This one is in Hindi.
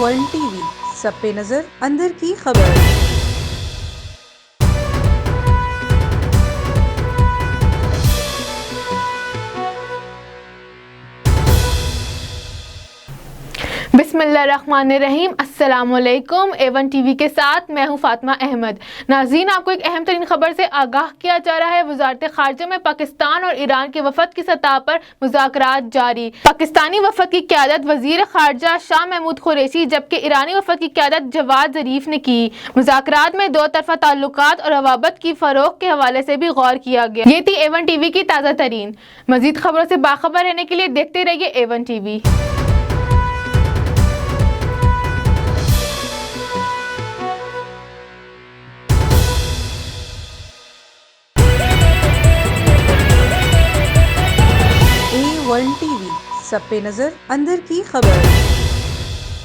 वन टीवी, सब पे नजर, अंदर की खबर। बिस्मिल्लाहिर्रहमानिर्रहीम। अस्सलामुअलैकुम। A1 टीवी के साथ मैं हूं फातिमा अहमद। नाज़रीन, आपको एक अहम तरीन खबर से आगाह किया जा रहा है। वज़ारत ख़ारिजा में पाकिस्तान और ईरान के वफ़द की सतह पर मुज़ाकरात जारी। पाकिस्तानी वफ़द की क़यादत वज़ीर ख़ारिजा शाह महमूद क़ुरैशी जबकि ईरानी वफ़द की क़यादत जवाद ज़रीफ़ ने की। मुज़ाकरात में दो तरफ़ा ताल्लुकात और रवाबत की फ़रोग़ के हवाले से भी गौर किया गया। ये थी A1 टीवी की ताज़ा तरीन। मज़ीद खबरों से बाखबर रहने के लिए देखते रहिए A1 टीवी। A1 टीवी, सब पे नजर, अंदर की खबर।